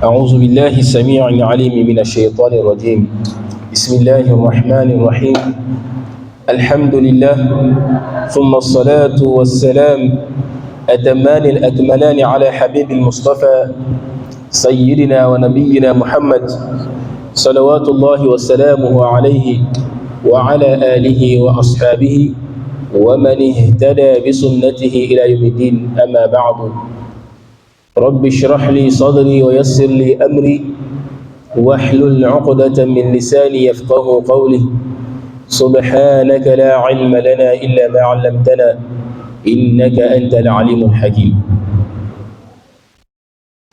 أعوذ بالله السميع العليم من الشيطان الرجيم بسم الله الرحمن الرحيم الحمد لله ثم الصلاة والسلام أتمان الأكملان على حبيب المصطفى سيدنا ونبينا محمد صلوات الله وسلامه عليه وعلى آله وأصحابه ومن اهتدى بسنته إلى يوم الدين أما بعد رب اشرح لي صدري ويسر لي أمري واحلل عقدة من لساني يفقه قولي سبحانك لا علم لنا إلا ما علمتنا إنك أنت العليم الحكيم.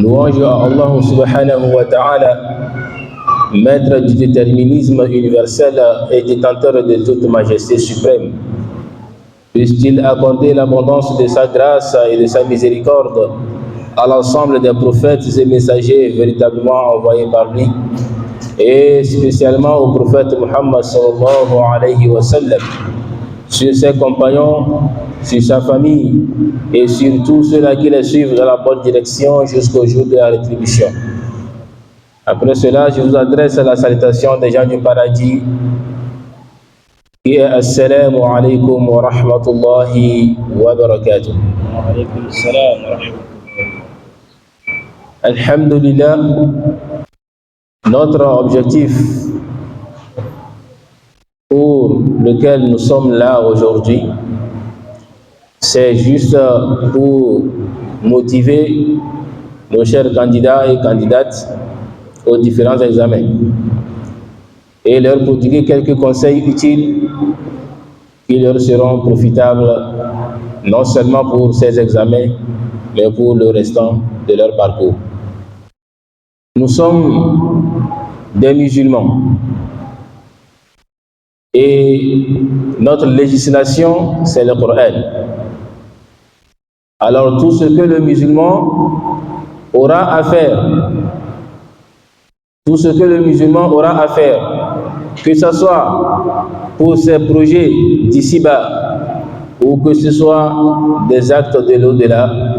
Louange à Allah subhanahu wa ta'ala, maître du déterminisme universel et détenteur de toute majesté suprême. Puisse-t-il accorder l'abondance de sa grâce et de sa miséricorde à l'ensemble des prophètes et messagers véritablement envoyés par lui, et spécialement au prophète Muhammad sallallahu alayhi wa sallam, sur ses compagnons, sur sa famille et sur tous ceux-là qui les suivent dans la bonne direction jusqu'au jour de la rétribution. Après cela, je vous adresse la salutation des gens du paradis qui est Assalamu alaykum wa rahmatullahi wa barakatuh. Wa alaykum assalam wa rahmatullahi. Alhamdulillah, notre objectif pour lequel nous sommes là aujourd'hui, c'est juste pour motiver nos chers candidats et candidates aux différents examens et leur prodiguer quelques conseils utiles qui leur seront profitables non seulement pour ces examens, mais pour le restant de leur parcours. Nous sommes des musulmans et notre législation, c'est le Coran. Alors tout ce que le musulman aura à faire, tout ce que le musulman aura à faire, que ce soit pour ses projets d'ici-bas ou que ce soit des actes de l'au-delà,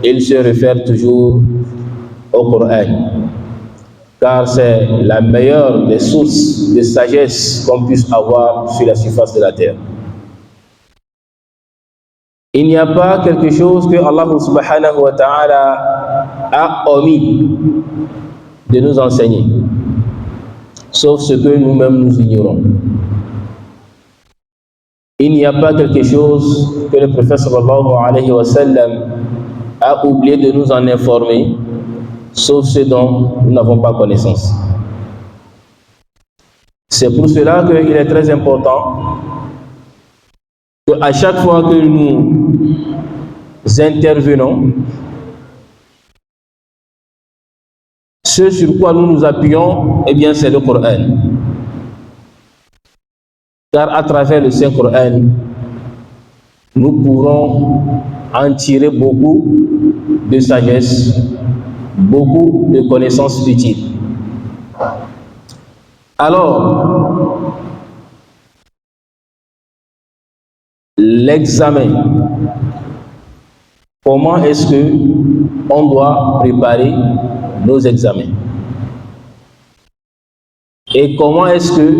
il se réfère toujours au Coran, car c'est la meilleure des sources de sagesse qu'on puisse avoir sur la surface de la terre. Il n'y a pas quelque chose que Allah subhanahu wa ta'ala a omis de nous enseigner, sauf ce que nous-mêmes nous ignorons. Il n'y a pas quelque chose que le prophète sallallahu alayhi wa sallam a oublié de nous en informer, sauf ce dont nous n'avons pas connaissance. C'est pour cela qu'il est très important qu'à chaque fois que nous intervenons, ce sur quoi nous nous appuyons, eh bien c'est le Coran. Car à travers le Saint-Coran, nous pourrons en tirer beaucoup de sagesse, beaucoup de connaissances utiles. Alors, l'examen, comment est-ce que on doit préparer nos examens? Et comment est-ce que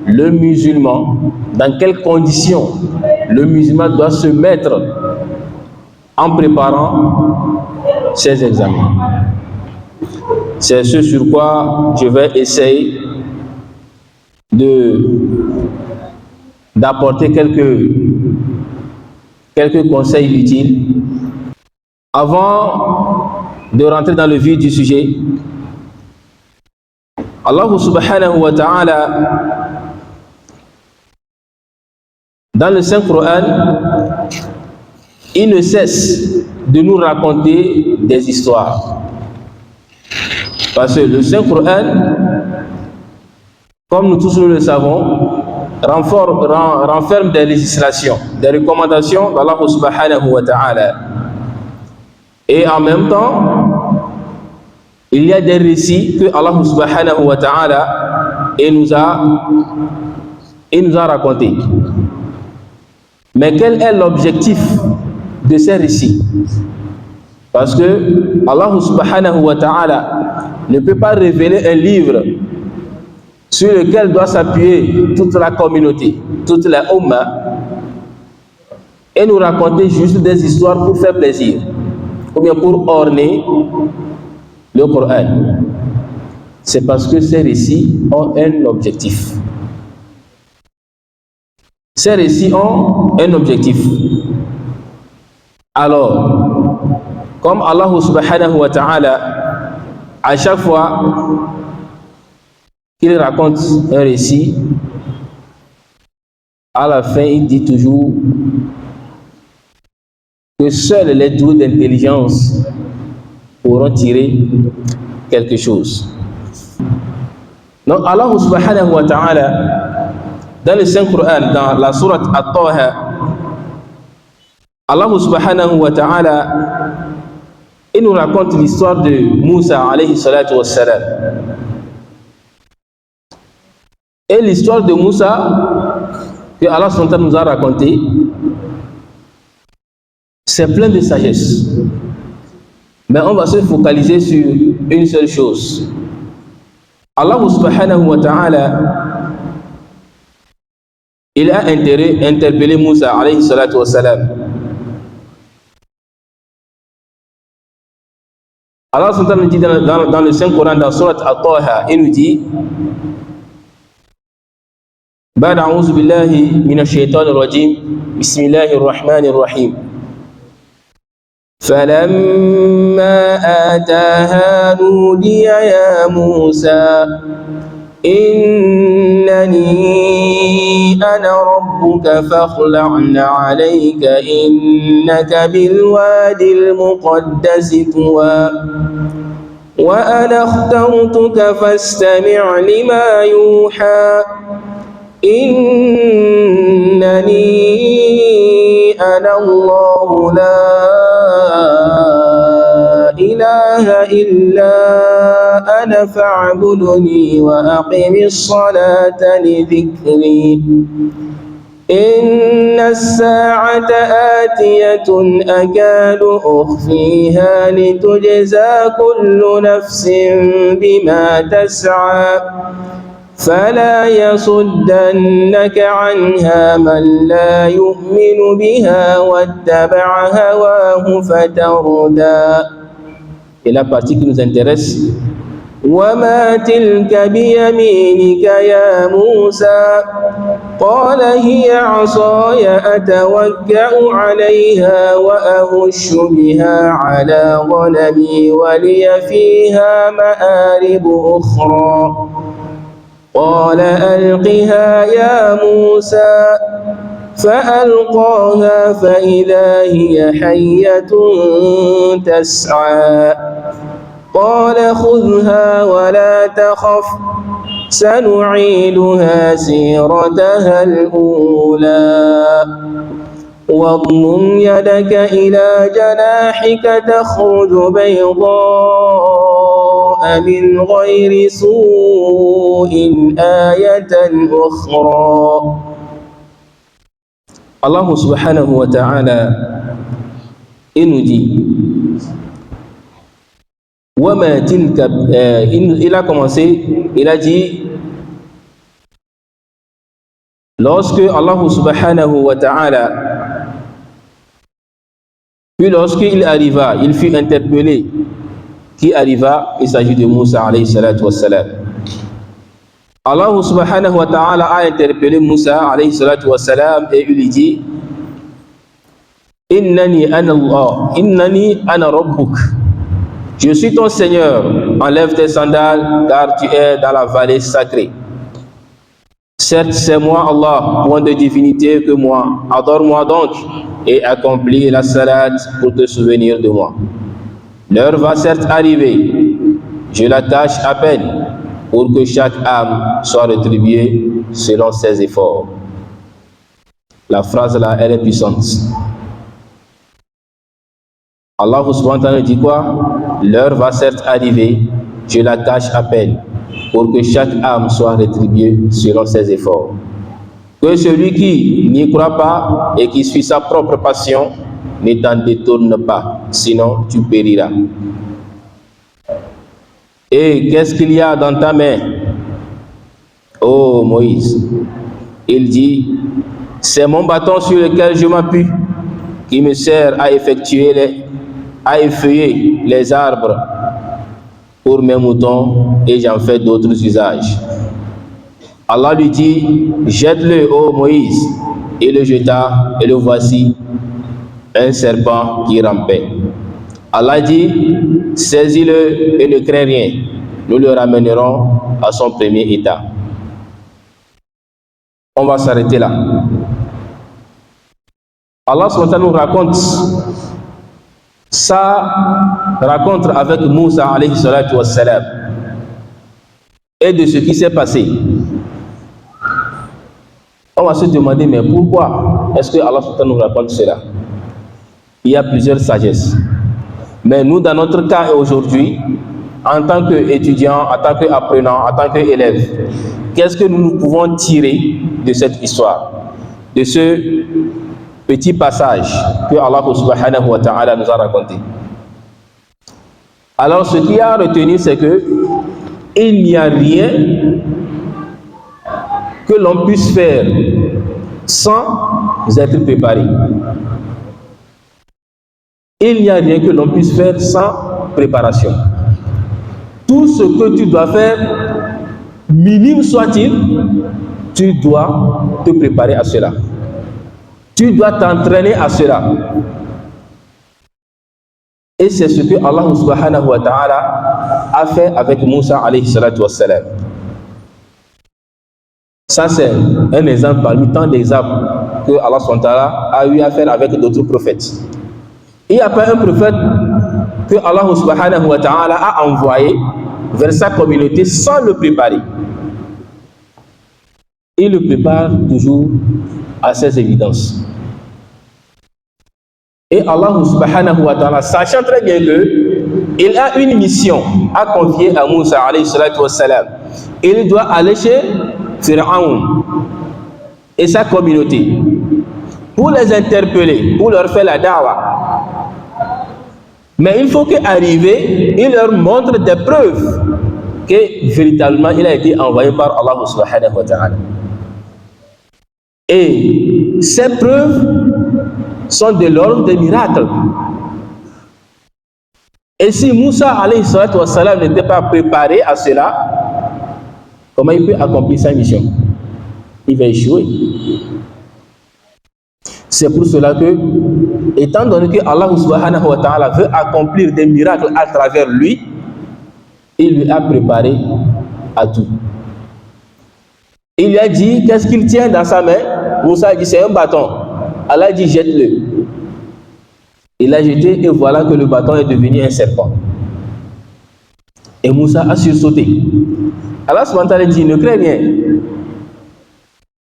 le musulman, dans quelles conditions le musulman doit se mettre en préparant ses examens? C'est ce sur quoi je vais essayer d'apporter quelques conseils utiles avant de rentrer dans le vif du sujet. Allah subhanahu wa ta'ala, dans le Saint-Coran, il ne cesse de nous raconter des histoires. Parce que le Saint-Coran, comme nous tous nous le savons, renferme des législations, des recommandations d'Allah subhanahu wa ta'ala. Et en même temps, il y a des récits que Allah subhanahu wa ta'ala nous a racontés. Mais quel est l'objectif de ces récits? Parce que Allah subhanahu wa ta'ala ne peut pas révéler un livre sur lequel doit s'appuyer toute la communauté, toute la Ummah, et nous raconter juste des histoires pour faire plaisir, ou bien pour orner le Coran. C'est parce que ces récits ont un objectif. Ces récits ont un objectif. Alors, comme Allah subhanahu wa ta'ala, à chaque fois qu'il raconte un récit, à la fin, il dit toujours que seuls les doués d'intelligence pourront tirer quelque chose. Donc Allah subhanahu wa ta'ala, dans le Saint-Coran, dans la sourate At-Taha, Allah subhanahu wa ta'ala, il nous raconte l'histoire de Moussa alayhi salatu wassalam. Et l'histoire de Moussa que Allah subhanahu wa ta'ala nous a raconté, c'est plein de sagesse. Mais on va se focaliser sur une seule chose. Allah subhanahu wa ta'ala, il a interpellé Moussa alayhi salatu wassalam. Allah subhanahu wa ta'ala nous dit dans le Saint-Coran, dans Surat At-Taha, il nous dit بعد أعوذ بالله من الشيطان الرجيم بسم الله الرحمن الرحيم فلما آتاها نودي يا موسى إنني أنا ربك فاخلع عليك إنك بالوادي المقدس طوى وأنا اخترتك فاستمع لما يوحى إنني أنا الله لا إله إلا أنا فاعبدني وأقم الصلاة لذكري إن الساعة آتية أكاد أخفيها لتجزى كل نفس بما تسعى فلا يصدنك عنها من لا يؤمن بها واتبع هواه فتردى. Et la partie qui nous intéresse, وما تلك بيمينك يا موسى قال هي عصاي أتوكأ عليها وأهش بها على غنمي ولي فيها مآرب أخرى قال ألقها يا موسى فألقاها فإذا هي حية تسعى قال خذها ولا تخف سنعيدها سيرتها الأولى واضمم يدك إلى جناحك تخرج بيضاء من غير سوء آية أخرى. Allah subhanahu wa ta'ala, il nous dit وَمَا تِلْكَ, il a commencé, il a dit, lorsque Allah subhanahu wa ta'ala, puis lorsqu'il arriva, il fut interpellé. Qui arriva? Il s'agit de Moussa alayhi salatu wassalam. Allah subhanahu wa ta'ala a interpellé Moussa alayhi salatu wassalam et il lui dit Innani ana Allah, Innani ana Rabbuk. Je suis ton Seigneur, enlève tes sandales car tu es dans la vallée sacrée. Certes, c'est moi Allah, point de divinité que moi. Adore-moi donc et accomplis la salade pour te souvenir de moi. L'heure va certes arriver, je la tâche à peine pour que chaque âme soit rétribuée selon ses efforts. La phrase là, elle est puissante. Allah subhanahu wa ta'ala dit quoi? L'heure va certes arriver, je la tâche à peine pour que chaque âme soit rétribuée selon ses efforts. Que celui qui n'y croit pas et qui suit sa propre passion ne t'en détourne pas, sinon tu périras. Et qu'est-ce qu'il y a dans ta main, ô Moïse? Il dit, c'est mon bâton sur lequel je m'appuie, qui me sert à effeuiller les arbres pour mes moutons, et j'en fais d'autres usages. Allah lui dit, jette-le, ô Moïse. Il le jeta, et le voici, un serpent qui rampait. Allah dit, saisis-le et ne crains rien. Nous le ramènerons à son premier état. On va s'arrêter là. Allah nous raconte sa rencontre avec Moussa alayhi salatu wassalam et de ce qui s'est passé. On va se demander, mais pourquoi est-ce que Allah nous raconte cela? Il y a plusieurs sagesses. Mais nous, dans notre cas aujourd'hui, en tant qu'étudiants, en tant qu'apprenants, en tant qu'élèves, qu'est-ce que nous pouvons tirer de cette histoire, de ce petit passage que Allah subhanahu wa ta'ala nous a raconté? Alors, ce qu'il y a à retenir, c'est que il n'y a rien que l'on puisse faire sans être préparé. Il n'y a rien que l'on puisse faire sans préparation. Tout ce que tu dois faire, minime soit-il, tu dois te préparer à cela. Tu dois t'entraîner à cela. Et c'est ce que Allah subhanahu wa ta'ala a fait avec Moussa alayhi salatu wassalam. Ça, c'est un exemple parmi tant d'exemples que Allah subhanahu wa ta'ala a eu à faire avec d'autres prophètes. Il n'y a pas un prophète que Allah subhanahu wa ta'ala a envoyé vers sa communauté sans le préparer. Il le prépare toujours à ses évidences. Et Allah subhanahu wa ta'ala, sachant très bien qu'il a une mission à confier à Moussa alayhi salatu wassalam, il doit aller chez Pharaon et sa communauté pour les interpeller, pour leur faire la da'wah. Mais il faut qu'arrivé, il leur montre des preuves que véritablement il a été envoyé par Allah subhanahu wa ta'ala. Et ces preuves sont de l'ordre des miracles. Et si Moussa alayhi salatu wa salam n'était pas préparé à cela, comment il peut accomplir sa mission? Il va échouer. C'est pour cela que, étant donné que Allah subhanahu wa ta'ala veut accomplir des miracles à travers lui, il lui a préparé à tout. Il lui a dit, qu'est-ce qu'il tient dans sa main? Moussa a dit, c'est un bâton. Allah a dit, jette-le. Il l'a jeté et voilà que le bâton est devenu un serpent. Et Moussa a sursauté. Allah subhanahu wa ta'ala dit, ne crains rien.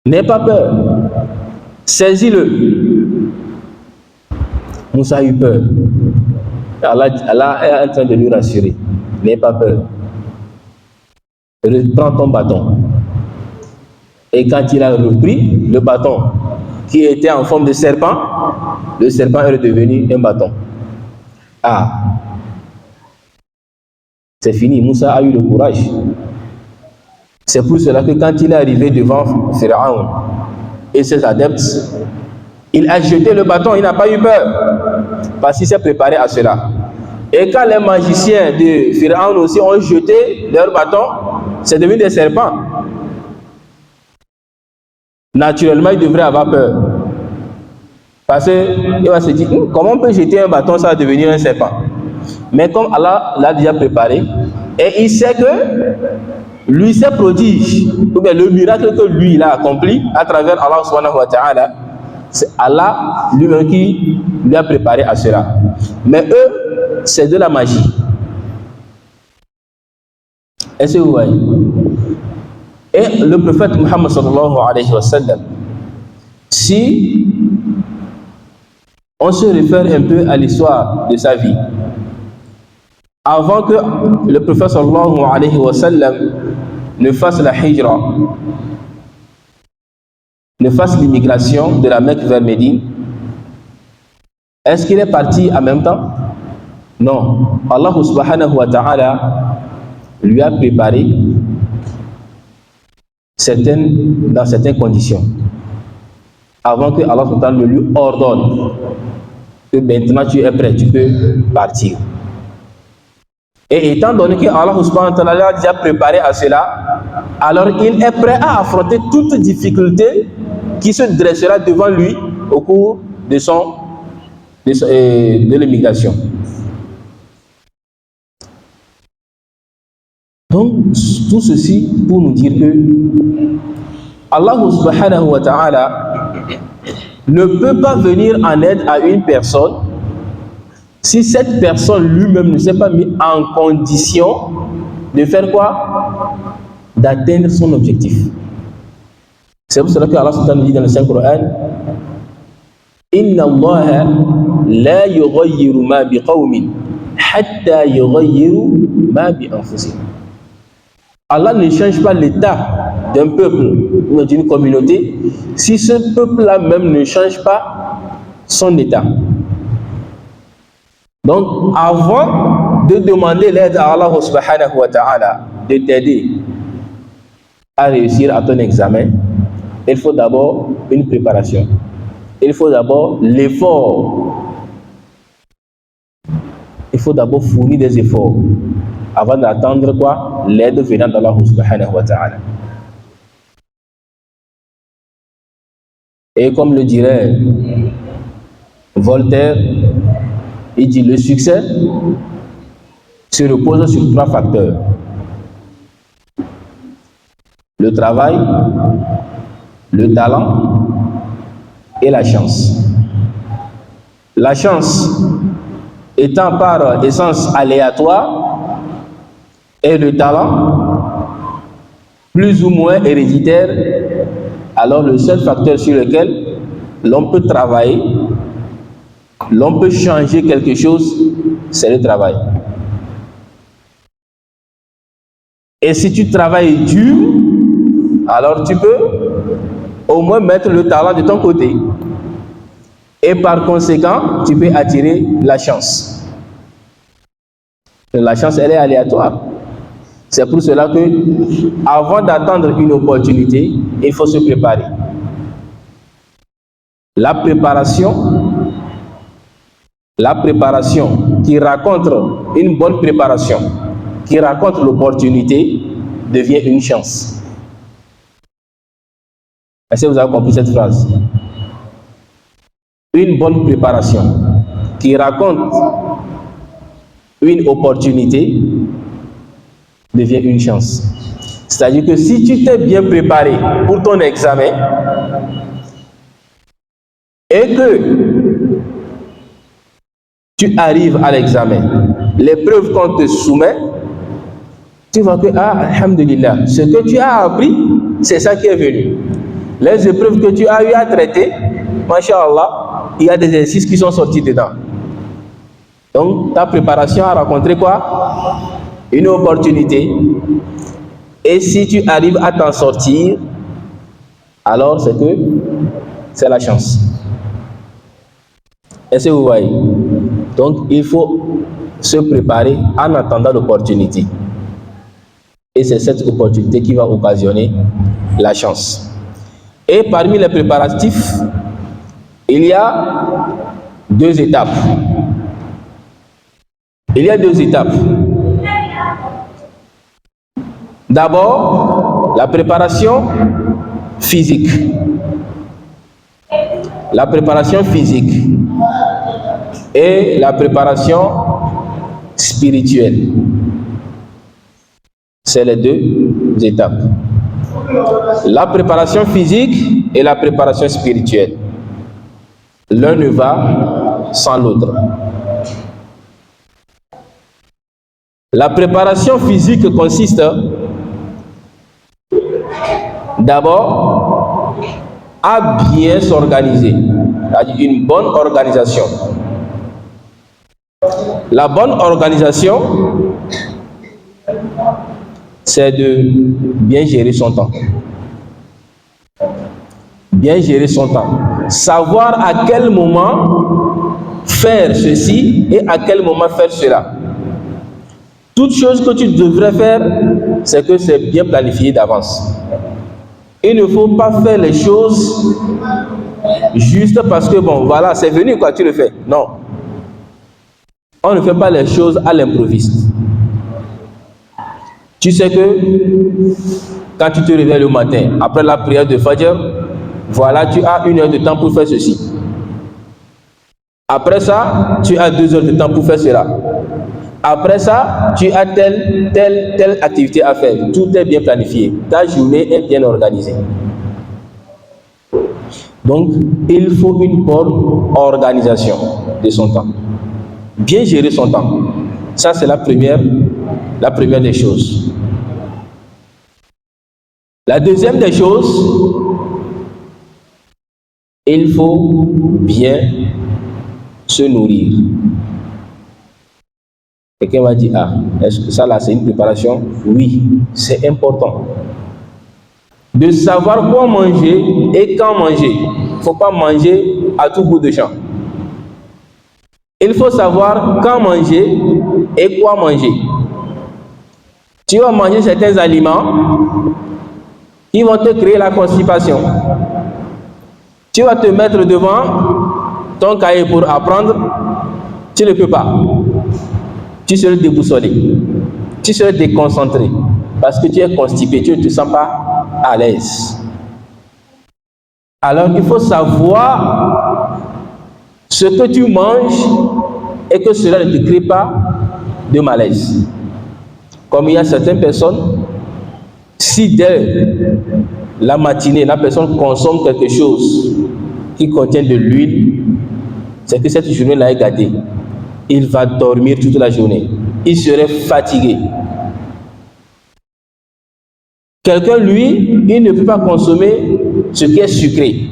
N'aie pas peur. Saisis-le. Moussa a eu peur. Allah est en train de lui rassurer. N'aie pas peur. Prends ton bâton. Et quand il a repris le bâton qui était en forme de serpent, le serpent est devenu un bâton. Ah, c'est fini. Moussa a eu le courage. C'est pour cela que quand il est arrivé devant Pharaon et ses adeptes, il a jeté le bâton, il n'a pas eu peur, parce qu'il s'est préparé à cela. Et quand les magiciens de Pharaon aussi ont jeté leur bâton, c'est devenu des serpents. Naturellement, il devrait avoir peur. Parce qu'il va se dire, comment on peut jeter un bâton, ça va devenir un serpent? Mais comme Allah l'a déjà préparé, et il sait que lui, ses prodiges, ou bien le miracle que lui, il a accompli à travers Allah subhanahu wa ta'ala, c'est Allah lui-même qui lui a préparé à cela. Mais eux, c'est de la magie. Est-ce que vous voyez? Et le prophète Muhammad sallallahu alayhi wa sallam, si on se réfère un peu à l'histoire de sa vie, avant que le prophète sallallahu alayhi wa sallam ne fasse la hijra, ne fasse l'immigration de la Mecque vers Médine, Est-ce qu'il est parti en même temps? Non. Allah subhanahu wa ta'ala lui a préparé dans certaines conditions avant que Allah subhanahu wa ta'ala ne lui ordonne que maintenant tu es prêt, tu peux partir. Et étant donné que Allah subhanahu wa ta'ala l'a déjà préparé à cela, alors il est prêt à affronter toute difficulté qui se dressera devant lui au cours de l'immigration. Donc, tout ceci pour nous dire que Allah subhanahu wa ta'ala ne peut pas venir en aide à une personne si cette personne lui-même ne s'est pas mis en condition de faire quoi? D'atteindre son objectif. C'est pour cela que Allah subhanahu wa ta'ala dit dans le Saint-Coran: Inna Allah la yughayyiru ma biqawmin hatta yughayyiru ma bi anfusihim. Allah ne change pas l'état d'un peuple ou d'une communauté si ce peuple-là même ne change pas son état. Donc, avant de demander l'aide à Allah subhanahu wa ta'ala de t'aider à réussir à ton examen, il faut d'abord une préparation. Il faut d'abord l'effort. Il faut d'abord fournir des efforts avant d'attendre quoi? L'aide venant d'Allah subhanahu wa ta'ala. Et comme le dirait Voltaire, il dit: le succès se repose sur 3 facteurs: le travail, le talent et la chance. La chance étant par essence aléatoire, et le talent plus ou moins héréditaire, alors le seul facteur sur lequel l'on peut travailler, l'on peut changer quelque chose, c'est le travail. Et si tu travailles dur, alors tu peux au moins mettre le talent de ton côté. Et par conséquent, tu peux attirer la chance. La chance, elle est aléatoire. C'est pour cela que, avant d'attendre une opportunité, il faut se préparer. La préparation qui raconte une bonne préparation, qui raconte l'opportunité, devient une chance. Est-ce que vous avez compris cette phrase? Une bonne préparation qui raconte une opportunité devient une chance. C'est-à-dire que si tu t'es bien préparé pour ton examen et que tu arrives à l'examen, l'épreuve qu'on te soumet, tu vois que, alhamdulillah, ce que tu as appris, c'est ça qui est venu. Les épreuves que tu as eu à traiter, masha'Allah, il y a des exercices qui sont sortis dedans. Donc, ta préparation a rencontré quoi? Une opportunité. Et si tu arrives à t'en sortir, alors c'est la chance. Est-ce que vous voyez? Donc, il faut se préparer en attendant l'opportunité. Et c'est cette opportunité qui va occasionner la chance. Et parmi les préparatifs, il y a 2 étapes. Il y a 2 étapes. D'abord, la préparation physique. La préparation physique et la préparation spirituelle. C'est les 2 étapes. La préparation physique et la préparation spirituelle. L'un ne va sans l'autre. La préparation physique consiste d'abord à bien s'organiser, c'est-à-dire une bonne organisation. La bonne organisation, c'est de bien gérer son temps. Bien gérer son temps. Savoir à quel moment faire ceci et à quel moment faire cela. Toute chose que tu devrais faire, c'est que c'est bien planifié d'avance. Il ne faut pas faire les choses juste parce que bon, voilà, c'est venu quoi, tu le fais. Non. On ne fait pas les choses à l'improviste. Tu sais que quand tu te réveilles le matin, après la prière de Fajr, voilà, tu as 1 heure de temps pour faire ceci. Après ça, tu as 2 heures de temps pour faire cela. Après ça, tu as telle activité à faire. Tout est bien planifié. Ta journée est bien organisée. Donc, il faut une bonne organisation de son temps. Bien gérer son temps. Ça, c'est la première des choses. La deuxième des choses, il faut bien se nourrir. Quelqu'un va dire, ah, est-ce que ça là c'est une préparation? Oui, c'est important. De savoir quoi manger et quand manger. Il ne faut pas manger à tout bout de champ. Il faut savoir quand manger et quoi manger. Tu vas manger certains aliments qui vont te créer la constipation. Tu vas te mettre devant ton cahier pour apprendre, tu ne peux pas. Tu seras déboussolé, tu seras déconcentré parce que tu es constipé, tu ne te sens pas à l'aise. Alors il faut savoir ce que tu manges et que cela ne te crée pas de malaise. Comme il y a certaines personnes, si dès la matinée la personne consomme quelque chose qui contient de l'huile, c'est que cette journée-là est gâtée. Il va dormir toute la journée. Il serait fatigué. Quelqu'un, lui, il ne peut pas consommer ce qui est sucré.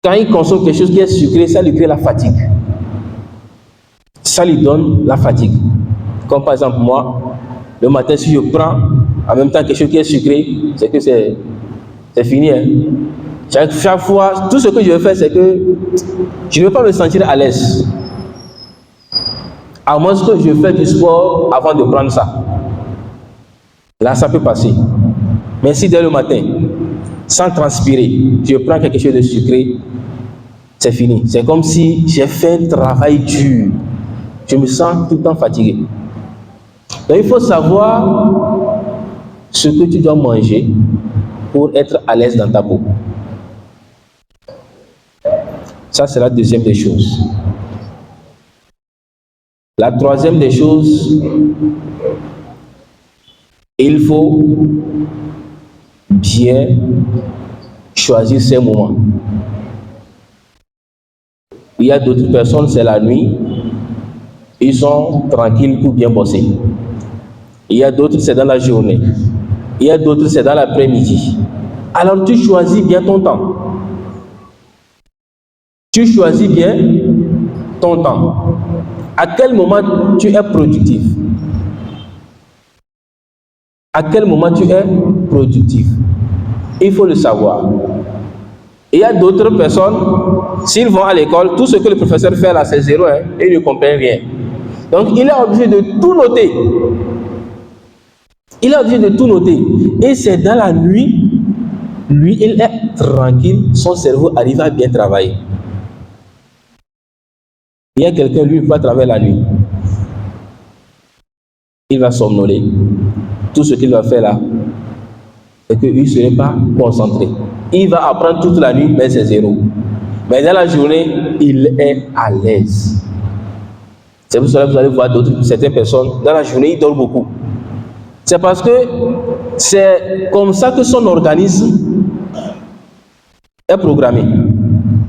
Quand il consomme quelque chose qui est sucré, ça lui crée la fatigue. Ça lui donne la fatigue. Comme par exemple moi, le matin, si je prends en même temps quelque chose qui est sucré, c'est que c'est fini. Hein? Chaque fois, tout ce que je vais faire, c'est que je ne vais pas me sentir à l'aise. À moins que je fais du sport avant de prendre ça. Là, ça peut passer. Mais si dès le matin, sans transpirer, je prends quelque chose de sucré, c'est fini. C'est comme si j'ai fait un travail dur. Je me sens tout le temps fatigué. Donc, il faut savoir ce que tu dois manger pour être à l'aise dans ta peau. Ça, c'est la deuxième des choses. La troisième des choses, il faut bien choisir ses moments. Il y a d'autres personnes, c'est la nuit, ils sont tranquilles pour bien bosser. Il y a d'autres, c'est dans la journée. Il y a d'autres, c'est dans l'après-midi. Alors tu choisis bien ton temps. Tu choisis bien ton temps. À quel moment tu es productif? À quel moment tu es productif? Il faut le savoir. Il y a d'autres personnes, s'ils vont à l'école, tout ce que le professeur fait là, c'est zéro, hein, et ils ne comprennent rien. Donc il est obligé de tout noter. Il est obligé de tout noter. Et c'est dans la nuit, lui, il est tranquille, son cerveau arrive à bien travailler. Il y a quelqu'un, lui, qui va travailler la nuit. Il va somnoler. Tout ce qu'il va faire là, c'est qu'il ne serait pas concentré. Il va apprendre toute la nuit, mais c'est zéro. Mais dans la journée, il est à l'aise. C'est pour cela que vous allez voir certaines personnes, dans la journée, ils dorment beaucoup. C'est parce que c'est comme ça que son organisme est programmé.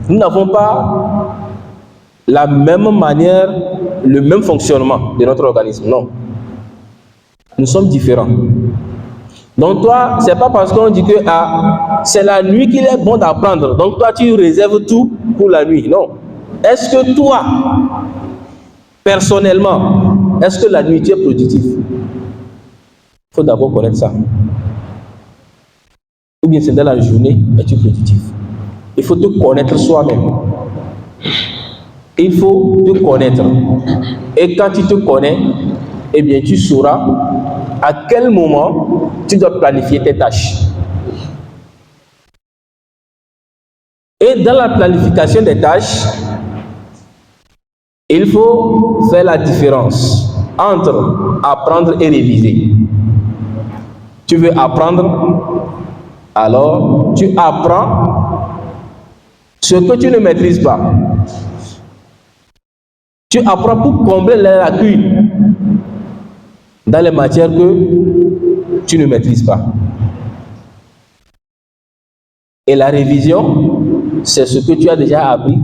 Nous n'avons pas la même manière, le même fonctionnement de notre organisme. Non. Nous sommes différents. Donc toi, c'est pas parce qu'on dit que c'est la nuit qu'il est bon d'apprendre. Donc toi, tu réserves tout pour la nuit. Non. Est-ce que toi, personnellement, est-ce que la nuit tu es productif? Il faut d'abord connaître ça. Ou bien c'est dans la journée, mais tu es productif. Il faut te connaître soi-même. il faut te connaître. Et quand tu te connais, eh bien, tu sauras à quel moment tu dois planifier tes tâches. Et dans la planification des tâches, il faut faire la différence entre apprendre et réviser. Tu veux apprendre, alors tu apprends ce que tu ne maîtrises pas. Tu apprends pour combler les lacunes dans les matières que tu ne maîtrises pas. Et la révision, c'est ce que tu as déjà appris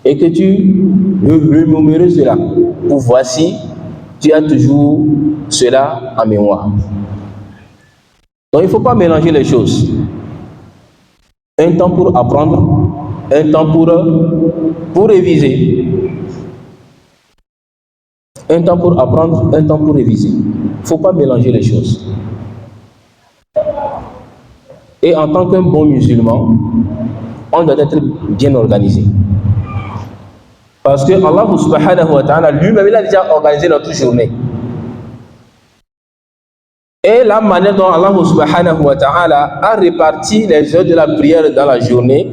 et que tu veux remémorer cela pour voir si tu as toujours cela en mémoire. Donc il ne faut pas mélanger les choses. Un temps pour apprendre, un temps pour réviser. Un temps pour apprendre, un temps pour réviser. Il ne faut pas mélanger les choses. Et en tant qu'un bon musulman, on doit être bien organisé. Parce que Allah subhanahu wa ta'ala lui-même, il a déjà organisé notre journée. Et la manière dont Allah subhanahu wa ta'ala a réparti les heures de la prière dans la journée,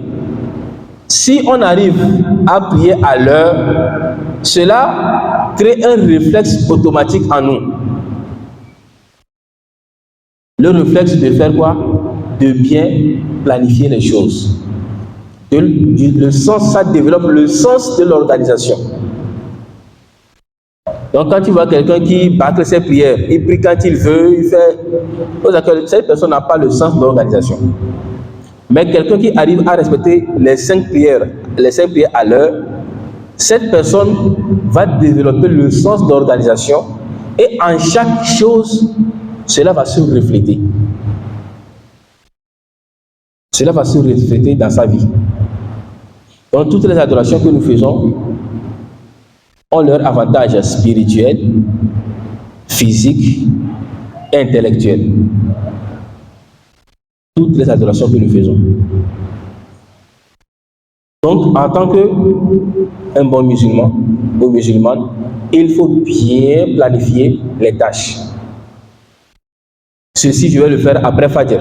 si on arrive à prier à l'heure, cela crée un réflexe automatique en nous. Le réflexe de faire quoi? De bien planifier les choses. Le sens, ça développe le sens de l'organisation. Donc quand tu vois quelqu'un qui bâcle ses prières, il prie quand il veut, il fait... Cette personne n'a pas le sens de l'organisation. Mais quelqu'un qui arrive à respecter les 5 prières à l'heure, cette personne va développer le sens d'organisation et en chaque chose, cela va se refléter. Cela va se refléter dans sa vie. Donc toutes les adorations que nous faisons ont leur avantage spirituel, physique et intellectuel. Toutes les adorations que nous faisons. Donc, en tant qu'un bon musulman ou musulmane, il faut bien planifier les tâches. Ceci, je vais le faire après Fajr.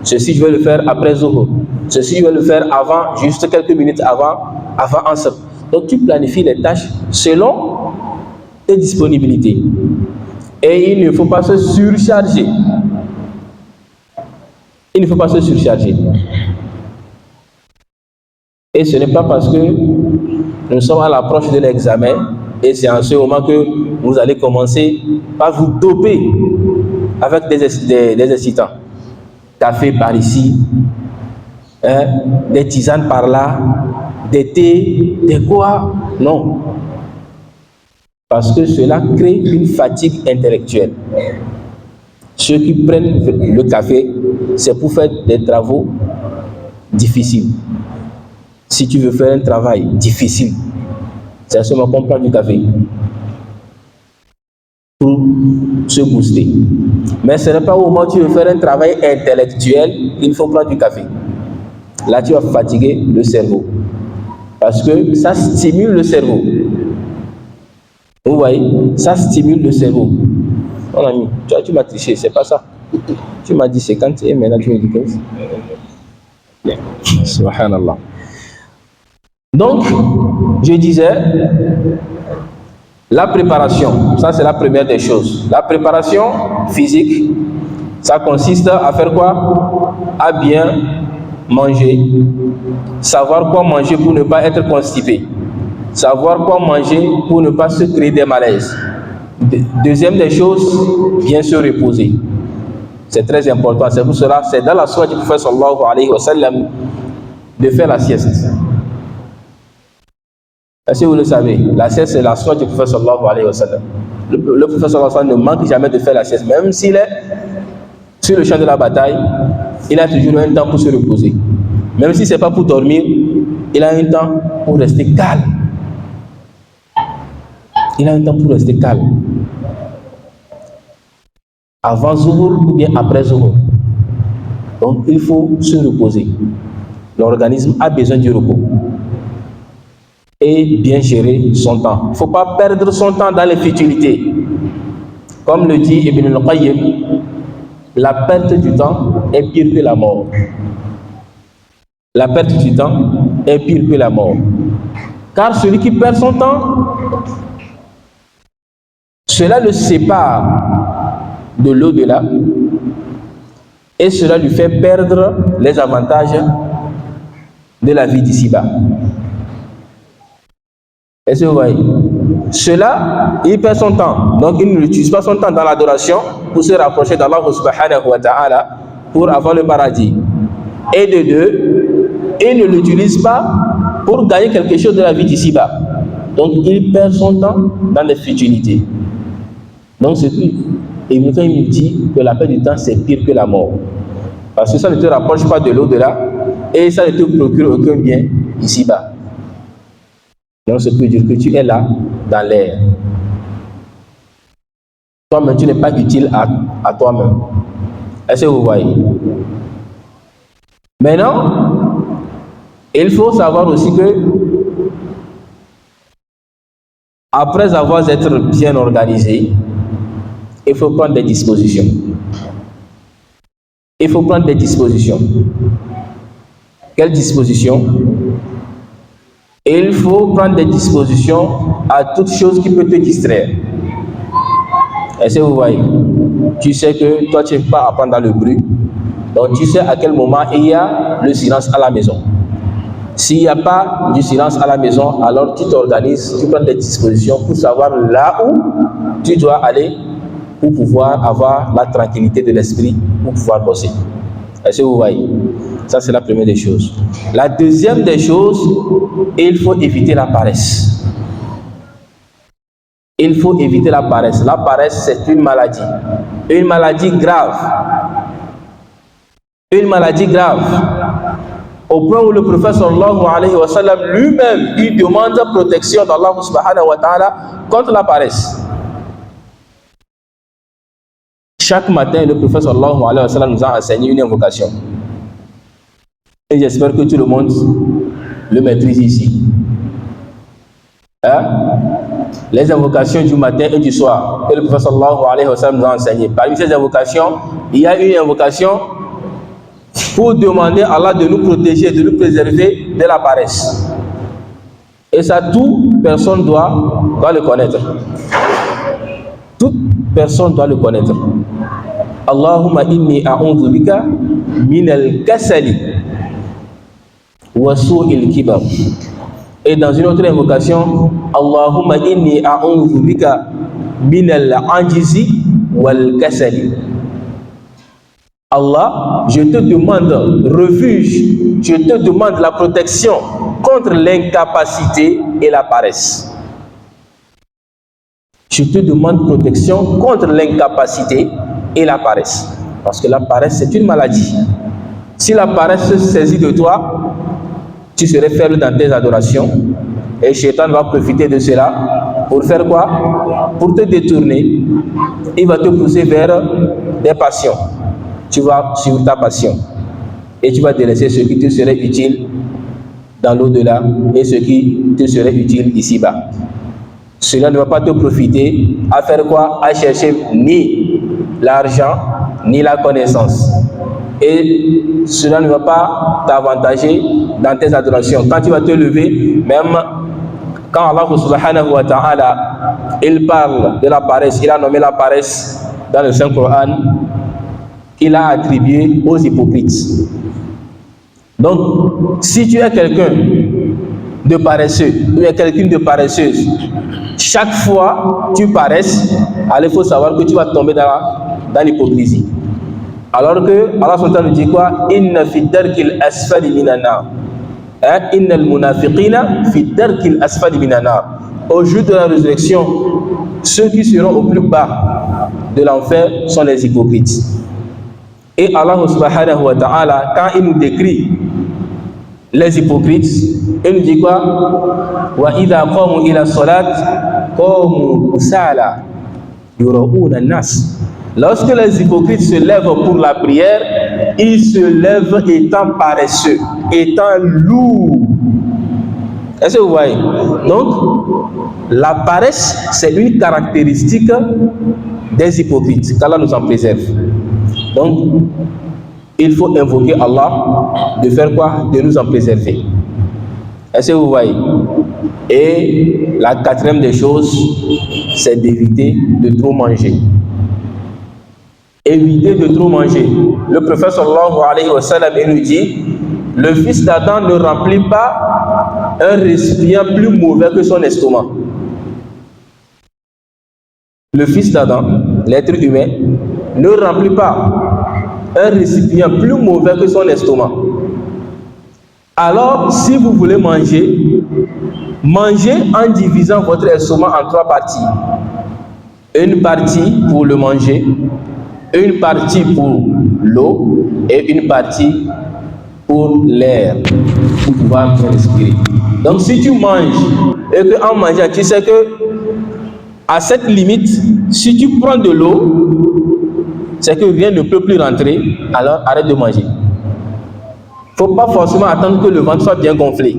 Ceci, je vais le faire après Zuhur. Ceci, je vais le faire avant, juste quelques minutes avant Asr. Donc, tu planifies les tâches selon tes disponibilités. Et il ne faut pas se surcharger. Il ne faut pas se surcharger. Et ce n'est pas parce que nous sommes à l'approche de l'examen et c'est en ce moment que vous allez commencer à vous doper avec des excitants. Café par ici, des tisanes par là, des thés, des quoi? Non. Parce que cela crée une fatigue intellectuelle. Ceux qui prennent le café, c'est pour faire des travaux difficiles. Si tu veux faire un travail difficile, c'est à ce moment qu'on prend du café pour se booster. Mais ce n'est pas au moment où tu veux faire un travail intellectuel qu'il faut prendre du café. Là, tu vas fatiguer le cerveau. Parce que ça stimule le cerveau. Vous voyez, ça stimule le cerveau. Mon ami, tu m'as triché, c'est pas ça. Tu m'as dit 50 et maintenant tu me dis 15. Subhanallah. Donc, je disais, la préparation, ça c'est la première des choses. La préparation physique, ça consiste à faire quoi? À bien manger. Savoir quoi manger pour ne pas être constipé. Savoir quoi manger pour ne pas se créer des malaises. Deuxième des choses, bien se reposer. C'est très important. C'est pour cela, c'est dans la sunna du prophète sallallahu alayhi wa sallam de faire la sieste. Est-ce que vous le savez? La sieste, c'est la sunna du prophète sallallahu alayhi wa sallam. Le prophète sallallahu alayhi wa sallam ne manque jamais de faire la sieste. Même s'il est sur le champ de la bataille, il a toujours un temps pour se reposer. Même si ce n'est pas pour dormir, il a un temps pour rester calme. Il a un temps pour rester calme. Avant Zuhur ou bien après Zuhur. Donc il faut se reposer. L'organisme a besoin du repos. et bien gérer son temps. Il ne faut pas perdre son temps dans les futilités. Comme le dit Ibn al-Qayyim, la perte du temps est pire que la mort. La perte du temps est pire que la mort. Car celui qui perd son temps, cela le sépare de l'au-delà et cela lui fait perdre les avantages de la vie d'ici-bas. Est-ce que vous voyez? Cela, il perd son temps. Donc, il n'utilise pas son temps dans l'adoration pour se rapprocher d'Allah subhanahu wa ta'ala pour avoir le paradis. Et de deux, il ne l'utilise pas pour gagner quelque chose de la vie d'ici-bas. Donc, il perd son temps dans les futilités. Donc, c'est tout. Et maintenant, il me dit que la perte du temps, c'est pire que la mort. Parce que ça ne te rapproche pas de l'au-delà et ça ne te procure aucun bien ici-bas. Donc, ça peut dire que tu es là, dans l'air. Toi-même, tu n'es pas utile à toi-même. Est-ce que vous voyez? Maintenant, il faut savoir aussi que, après avoir été bien organisé, il faut prendre des dispositions. Il faut prendre des dispositions. Quelles dispositions? Il faut prendre des dispositions à toute chose qui peut te distraire. Est-ce que vous voyez? Tu sais que toi, tu ne peux pas apprendre dans le bruit. Donc, tu sais à quel moment il y a le silence à la maison. S'il n'y a pas du silence à la maison, alors tu t'organises, tu prends des dispositions pour savoir là où tu dois aller pour pouvoir avoir la tranquillité de l'esprit, pour pouvoir bosser. Est-ce que vous voyez? Ça, c'est la première des choses. La deuxième des choses, il faut éviter la paresse. Il faut éviter la paresse. La paresse, c'est une maladie. Une maladie grave. Une maladie grave. Au point où le prophète sallallahu alayhi wa sallam lui-même, il demande protection d'Allah subhanahu wa ta'ala contre la paresse. Chaque matin, le prophète sallallahu alayhi wa sallam nous a enseigné une invocation. Et j'espère que tout le monde le maîtrise ici. Hein? Les invocations du matin et du soir que le prophète sallallahu alayhi wa sallam nous a enseigné. Parmi ces invocations, il y a une invocation pour demander à Allah de nous protéger, de nous préserver de la paresse. Et ça, toute personne doit le connaître. Toute personne doit le connaître. Allahumma inni a'udhu bika min al-kasali wa su'il kibar. Et dans une autre invocation, Allahumma inni a'udhu bika min al-ajizi wal kasali. Allah, je te demande refuge, je te demande la protection contre l'incapacité et la paresse. Je te demande protection contre l'incapacité et la paresse. Parce que la paresse, c'est une maladie. Si la paresse se saisit de toi, tu serais faible dans tes adorations. Et Shaitan va profiter de cela pour faire quoi? Pour te détourner. Il va te pousser vers des passions. Tu vas suivre ta passion. Et tu vas délaisser ce qui te serait utile dans l'au-delà et ce qui te serait utile ici-bas. Cela ne va pas te profiter à faire quoi? À chercher ni l'argent, ni la connaissance. Et cela ne va pas t'avantager dans tes adorations. Quand tu vas te lever, même quand Allah subhanahu wa ta'ala, il parle de la paresse, il a nommé la paresse dans le Saint-Coran, il a attribué aux hypocrites. Donc, si tu es quelqu'un de paresseux, ou quelqu'un de paresseuse, chaque fois tu paresses, alors il faut savoir que tu vas tomber dans l'hypocrisie. Alors que Allah subhanahu nous dit quoi? Inna fi darkil asfali minan nar. Inna al-munafiqina fi darkil asfali minan nar. Au jour de la résurrection, ceux qui seront au plus bas de l'enfer sont les hypocrites. Et Allah subhanahu wa ta'ala, quand il nous décrit les hypocrites, il nous dit quoi? Wa idha qamu ila salat qamu kusala yura'una an-nas. Lorsque les hypocrites se lèvent pour la prière, ils se lèvent étant paresseux, étant lourds. Est-ce que vous voyez? Donc, la paresse, c'est une caractéristique des hypocrites, qu'Allah nous en préserve. Donc, il faut invoquer Allah de faire quoi? De nous en préserver. Est-ce que vous voyez? Et la quatrième des choses, c'est d'éviter de trop manger. Éviter de trop manger. Le prophète sallallahu alayhi wa sallam nous dit, le fils d'Adam ne remplit pas un récipient plus mauvais que son estomac. Le fils d'Adam, l'être humain, ne remplit pas un récipient plus mauvais que son estomac. Alors, si vous voulez manger, mangez en divisant votre estomac en 3 parties. Une partie pour le manger, une partie pour l'eau et une partie pour l'air, pour pouvoir respirer. Donc, si tu manges et qu'en mangeant, tu sais que à cette limite, si tu prends de l'eau, c'est que rien ne peut plus rentrer, alors arrête de manger. Il ne faut pas forcément attendre que le ventre soit bien gonflé.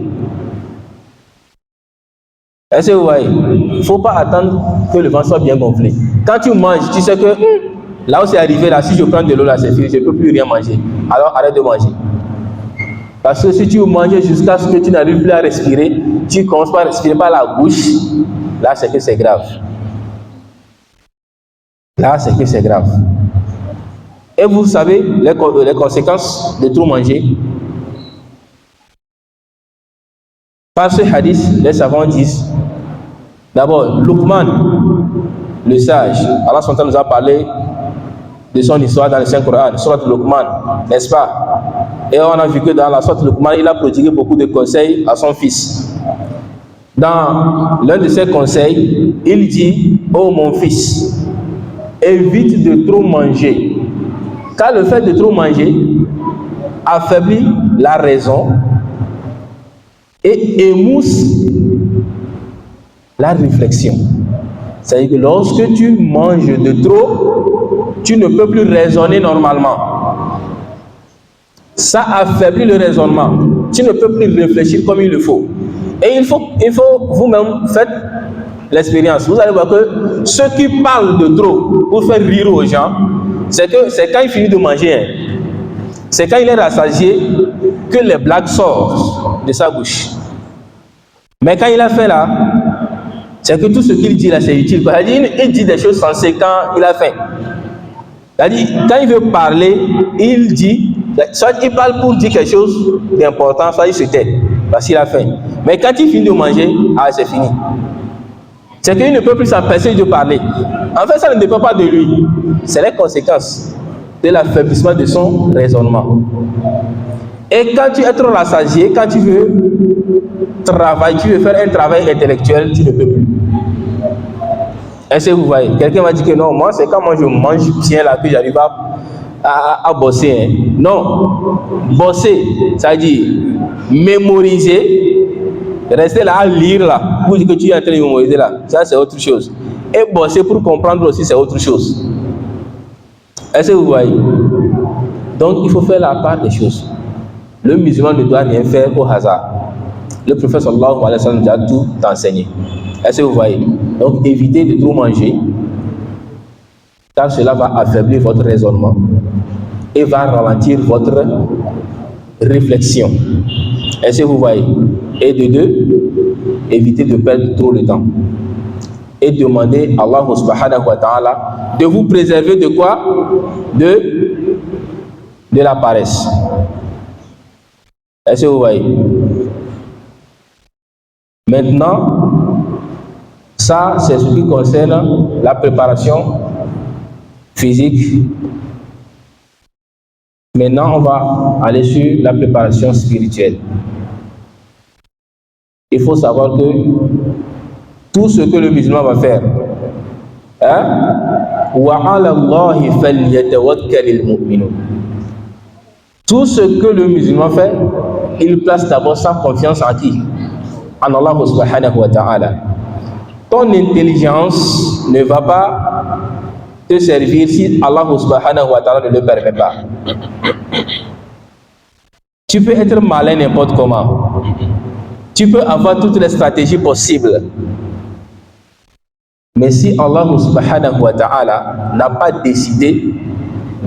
Est-ce que vous voyez? Il ne faut pas attendre que le ventre soit bien gonflé. Quand tu manges, tu sais que là où c'est arrivé, là, si je prends de l'eau, là, c'est fini, je ne peux plus rien manger. Alors arrête de manger. Parce que si tu manges jusqu'à ce que tu n'arrives plus à respirer, tu commences par respirer par la bouche, là, c'est que c'est grave. Là, c'est que c'est grave. Et vous savez les conséquences de trop manger. Par ce hadith, les savants disent, d'abord, Luqman, le sage, Allah SWT nous a parlé de son histoire dans le Saint-Coran, Surat Luqman, n'est-ce pas? Et on a vu que dans la Surat Luqman, il a prodigué beaucoup de conseils à son fils. Dans l'un de ses conseils, il dit, oh mon fils, évite de trop manger, car le fait de trop manger affaiblit la raison et émousse la réflexion. C'est-à-dire que lorsque tu manges de trop, tu ne peux plus raisonner normalement. Ça affaiblit le raisonnement. Tu ne peux plus réfléchir comme il le faut. Et il faut vous-même faire l'expérience. Vous allez voir que ceux qui parlent de trop pour faire rire aux gens, c'est quand il finit de manger, c'est quand il est rassasié que les blagues sortent de sa bouche. Mais quand il a fait là, c'est que tout ce qu'il dit là, c'est utile. Il dit des choses sensées quand il a faim. C'est-à-dire, quand il veut parler, il dit, soit il parle pour dire quelque chose d'important, soit il se tait, parce qu'il a faim. Mais quand il finit de manger, c'est fini. C'est qu'il ne peut plus s'empêcher de parler. En fait, ça ne dépend pas de lui. C'est les conséquences de l'affaiblissement de son raisonnement. Et quand tu es trop rassasié, quand tu veux travailler, tu veux faire un travail intellectuel, tu ne peux plus. Est-ce que vous voyez? Quelqu'un m'a dit que non, moi c'est quand moi je mange bien là que j'arrive à bosser. Hein. Non, bosser, ça veut dire mémoriser, rester là à lire là, pour dire que tu es en train de mémoriser là, ça c'est autre chose. Et bosser pour comprendre aussi, c'est autre chose. Est-ce que vous voyez? Donc il faut faire la part des choses. Le musulman ne doit rien faire au hasard. Le prophète sallallahu alayhi wa sallam a tout enseigné. Est-ce que vous voyez? Donc évitez de trop manger, car cela va affaiblir votre raisonnement et va ralentir votre réflexion. Est-ce que vous voyez? Et de deux, évitez de perdre trop le temps. Et demandez à Allah subhanahu wa ta'ala de vous préserver de quoi? De la paresse. Est-ce que vous voyez? Maintenant, ça c'est ce qui concerne la préparation physique. Maintenant, on va aller sur la préparation spirituelle. Il faut savoir que tout ce que le musulman va faire, tout ce que le musulman fait, il place d'abord sa confiance en qui? En Allah subhanahu wa ta'ala. Ton intelligence ne va pas te servir si Allah subhanahu wa ta'ala ne le permet pas. Tu peux être malin n'importe comment. Tu peux avoir toutes les stratégies possibles. Mais si Allah subhanahu wa ta'ala n'a pas décidé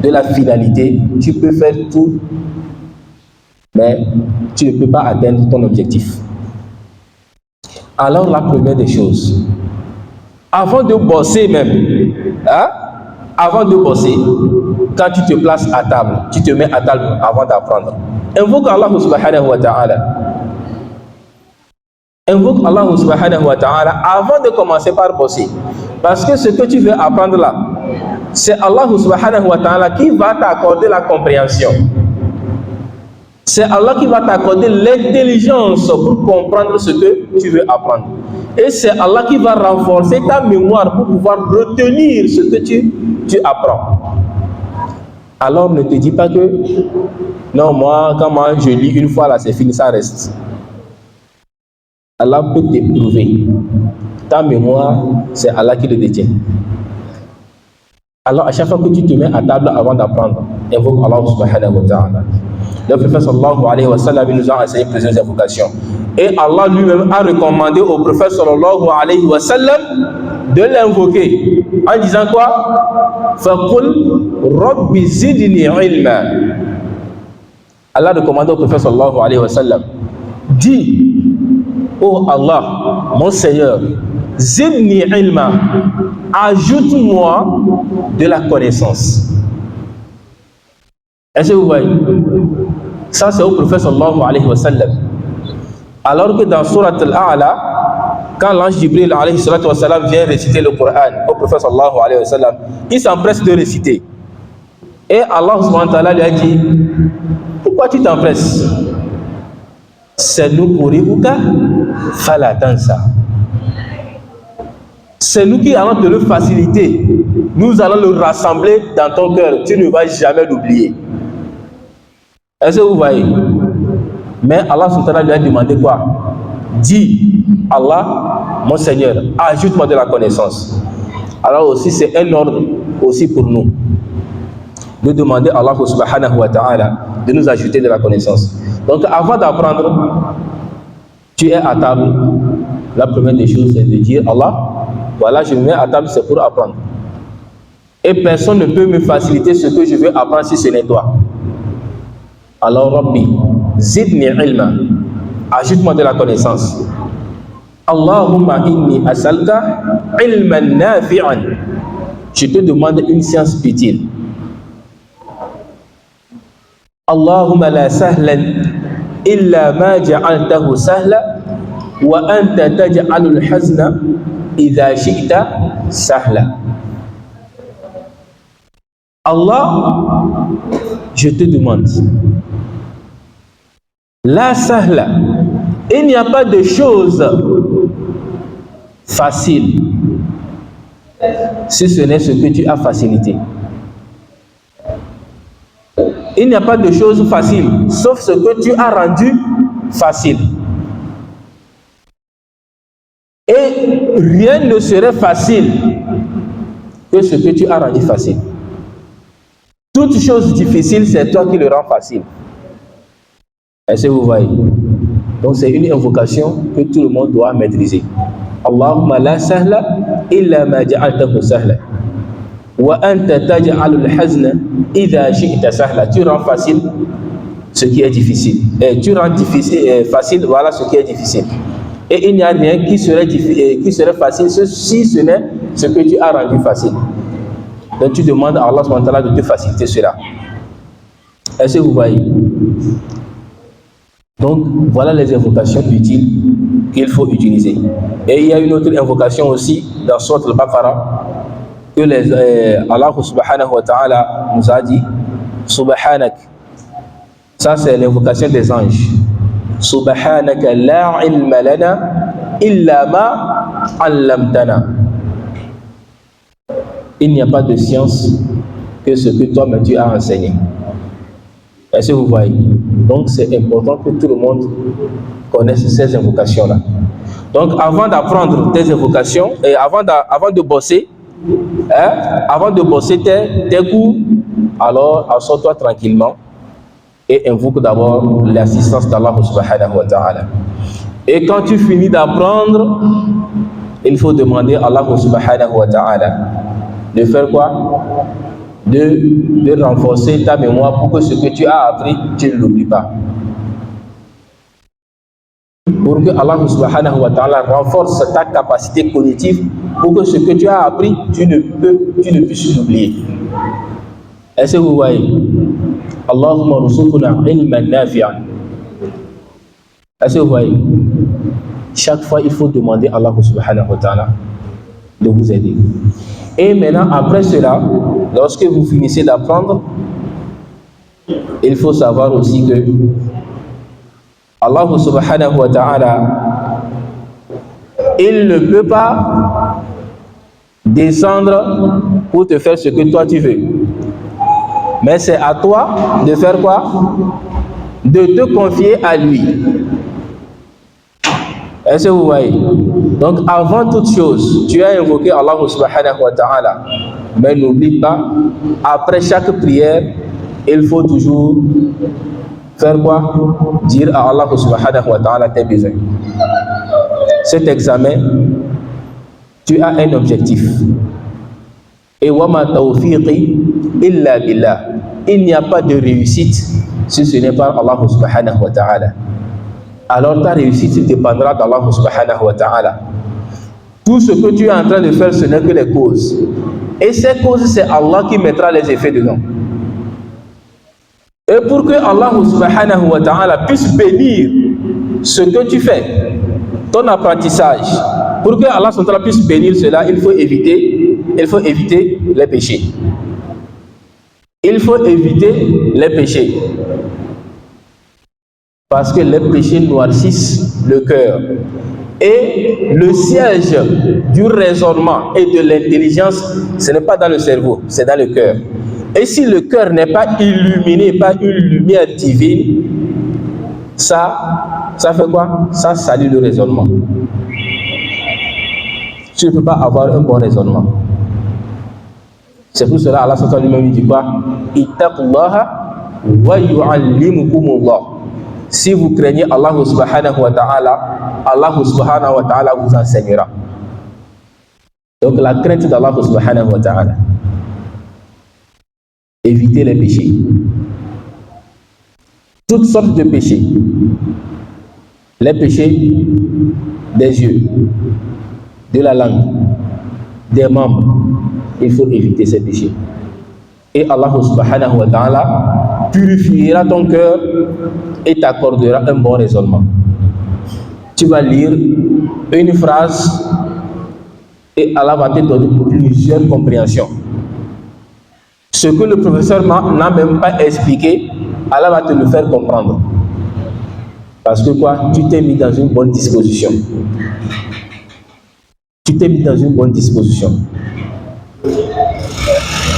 de la finalité, tu peux faire tout, mais tu ne peux pas atteindre ton objectif. Alors la première des choses, avant de bosser même, avant de bosser, quand tu te places à table, tu te mets à table avant d'apprendre. Invoque Allah subhanahu wa ta'ala. Invoque Allah subhanahu wa ta'ala avant de commencer par bosser. Parce que ce que tu veux apprendre là, c'est Allah subhanahu wa ta'ala qui va t'accorder la compréhension. C'est Allah qui va t'accorder l'intelligence pour comprendre ce que tu veux apprendre. Et c'est Allah qui va renforcer ta mémoire pour pouvoir retenir ce que tu apprends. Alors ne te dis pas que non, quand je lis une fois là, c'est fini, ça reste. Allah peut t'éprouver. Ta mémoire, c'est Allah qui le détient. Alors à chaque fois que tu te mets à table avant d'apprendre, invoque Allah subhanahu wa ta'ala. Le prophète sallallahu alayhi wa sallam nous a enseigné plusieurs invocations. Et Allah lui-même a recommandé au prophète sallallahu alayhi wa sallam de l'invoquer. En disant quoi? Faqul rabbi zidni ilma. Allah recommande au prophète sallallahu alayhi wa sallam. Dis, oh Allah, mon Seigneur, zidni ilma, ajoute-moi de la connaissance. Est-ce que vous voyez? Ça c'est au prophète sallallahu alayhi wa sallam. Alors que dans Surat Al-A'la, quand l'ange Jibril alayhi salatu wa sallam vient réciter le Coran au prophète sallallahu alayhi wa sallam, il s'empresse de réciter. Et Allah subhanahu wa ta'ala lui a dit, pourquoi tu t'empresses? C'est nous quri'uka fala tansa. C'est nous qui allons te le faciliter. Nous allons le rassembler dans ton cœur. Tu ne vas jamais l'oublier. Est-ce que vous voyez? Mais Allah subhanahu wa ta'ala lui a demandé quoi? Dis, Allah, mon Seigneur, ajoute-moi de la connaissance. Alors aussi, c'est un ordre aussi pour nous. De demander à Allah subhanahu wa ta'ala de nous ajouter de la connaissance. Donc avant d'apprendre, tu es à table. La première des choses, c'est de dire, Allah, voilà, je me mets à table, c'est pour apprendre. Et personne ne peut me faciliter ce que je veux apprendre si ce n'est toi. Alors, Rabbi, zidni ilma, ajoute-moi de la connaissance. Allahumma inni asalka ilman nafi'an. Je te demande une science utile. Allahumma la sahlan illa ma ja'altahu sahla wa anta taj'alul hazna idha shi'ta sahla. Allah, je te demande, la sahla, il n'y a pas de chose facile si ce n'est ce que tu as facilité. Il n'y a pas de chose facile sauf ce que tu as rendu facile. Et rien ne serait facile que ce que tu as rendu facile. Toute chose difficile, c'est toi qui le rends facile. Est-ce que vous voyez? Donc c'est une invocation que tout le monde doit maîtriser. Allahumma la sahla illa ma ja'altahu sahla wa anta taj'alul hazna idha shi'ta sahla. Tu rends facile ce qui est difficile. Et tu rends difficile, facile, voilà ce qui est difficile. Et il n'y a rien qui serait facile si ce n'est ce que tu as rendu facile. Donc tu demandes à Allah subhanahu wa ta'ala de te faciliter cela. Est-ce que vous voyez? Donc voilà les invocations utiles qu'il faut utiliser. Et il y a une autre invocation aussi dans Surat Al-Baqarah que Allah subhanahu wa ta'ala nous a dit, Subhanak. Ça c'est l'invocation des anges. Subhanaka la ilma lana illa ma 'allamtana. Il n'y a pas de science que ce que toi-même tu as enseigné. Est-ce que vous voyez? Donc c'est important que tout le monde connaisse ces invocations-là. Donc avant d'apprendre tes invocations et avant de bosser, avant de bosser tes cours, alors assois-toi tranquillement et invoque d'abord l'assistance d'Allah subhanahu wa ta'ala. Et quand tu finis d'apprendre, il faut demander à Allah subhanahu wa ta'ala de faire quoi? De renforcer ta mémoire pour que ce que tu as appris, tu ne l'oublies pas. Pour que Allah subhanahu wa ta'ala renforce ta capacité cognitive pour que ce que tu as appris, tu ne puisses l'oublier. Est-ce que vous voyez? Allahumma ruzuqna ilman nafi'an. Est-ce que vous voyez? Chaque fois, il faut demander à Allah subhanahu wa ta'ala de vous aider. Et maintenant, après cela, lorsque vous finissez d'apprendre, il faut savoir aussi que Allah subhanahu wa ta'ala, il ne peut pas descendre pour te faire ce que toi tu veux. Mais c'est à toi de faire quoi? De te confier à lui. Est-ce que vous voyez? Donc avant toute chose, tu as invoqué Allah subhanahu wa ta'ala. Mais n'oublie pas, après chaque prière, il faut toujours faire quoi? Dire à Allah subhanahu wa ta'ala tes besoins. Cet examen, tu as un objectif. Et wa ma tawfiqi illa billah. Il n'y a pas de réussite si ce n'est pas Allah subhanahu wa ta'ala. Alors ta réussite dépendra d'Allah subhanahu wa ta'ala. Tout ce que tu es en train de faire, ce n'est que les causes. Et ces causes, c'est Allah qui mettra les effets dedans. Et pour que Allah subhanahu wa ta'ala puisse bénir ce que tu fais, ton apprentissage, pour que Allah subhanahu wa ta'ala puisse bénir cela, il faut éviter les péchés. Il faut éviter les péchés. Parce que les péchés noircissent le cœur. Et le siège du raisonnement et de l'intelligence, ce n'est pas dans le cerveau, c'est dans le cœur. Et si le cœur n'est pas illuminé par une lumière divine, ça fait quoi? Ça salit le raisonnement. Tu ne peux pas avoir un bon raisonnement. C'est pour cela Allah subhanahu wa ta'ala lui-même dit quoi? Ittaqullaha wa yu'allimukumullah. Si vous craignez Allah subhanahu wa ta'ala, Allah subhanahu wa ta'ala vous enseignera. Donc la crainte d'Allah subhanahu wa ta'ala. Évitez les péchés. Toutes sortes de péchés. Les péchés des yeux, de la langue, des membres. Il faut éviter ces péchés. Et Allah subhanahu wa ta'ala purifiera ton cœur et t'accordera un bon raisonnement. Tu vas lire une phrase et Allah va te donner plusieurs compréhensions. Ce que le professeur n'a même pas expliqué, Allah va te le faire comprendre. Parce que quoi? Tu t'es mis dans une bonne disposition. Tu t'es mis dans une bonne disposition.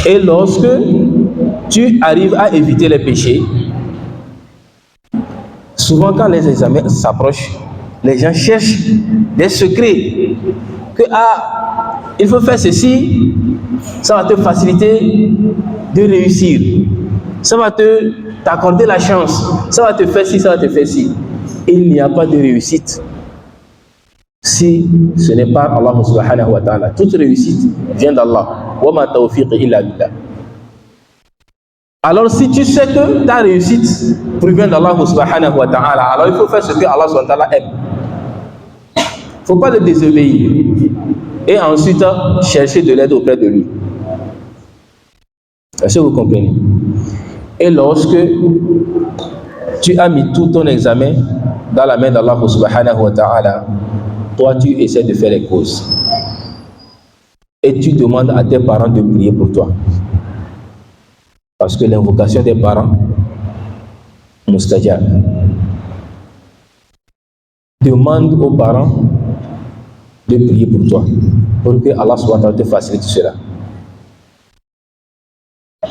Et lorsque tu arrives à éviter les péchés, souvent quand les examens s'approchent, les gens cherchent des secrets. Que il faut faire ceci, ça va te faciliter de réussir. Ça va t'accorder la chance. Ça va te faire ci, ça va te faire ci. Il n'y a pas de réussite si ce n'est pas Allah subhanahu wa ta'ala. Toute réussite vient d'Allah. Wa ma tawfiqi illa billah. Alors si tu sais que ta réussite provient d'Allah subhanahu wa ta'ala, alors il faut faire ce que Allah subhanahu wa ta'ala aime. Il ne faut pas le désobéir. Et ensuite chercher de l'aide auprès de lui. Est-ce que vous comprenez? Et lorsque tu as mis tout ton examen dans la main d'Allah subhanahu wa ta'ala, toi tu essaies de faire les causes. Et tu demandes à tes parents de prier pour toi. Parce que l'invocation des parents, mustajab. Demande aux parents de prier pour toi, pour que Allah subhanahu wa ta'ala te facilite cela.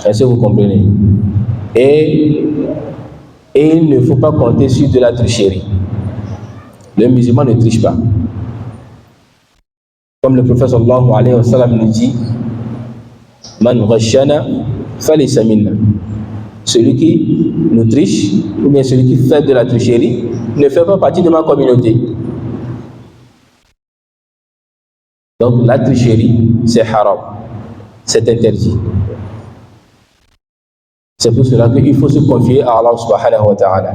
Est-ce que vous comprenez? Et il ne faut pas compter sur de la tricherie. Le musulman ne triche pas. Comme le prophète sallallahu alayhi wa sallam nous dit, Man ghashana falaysa minna. Celui qui nous triche, ou bien celui qui fait de la tricherie, ne fait pas partie de ma communauté. Donc la tricherie, c'est haram, c'est interdit. C'est pour cela qu'il faut se confier à Allah subhanahu wa ta'ala.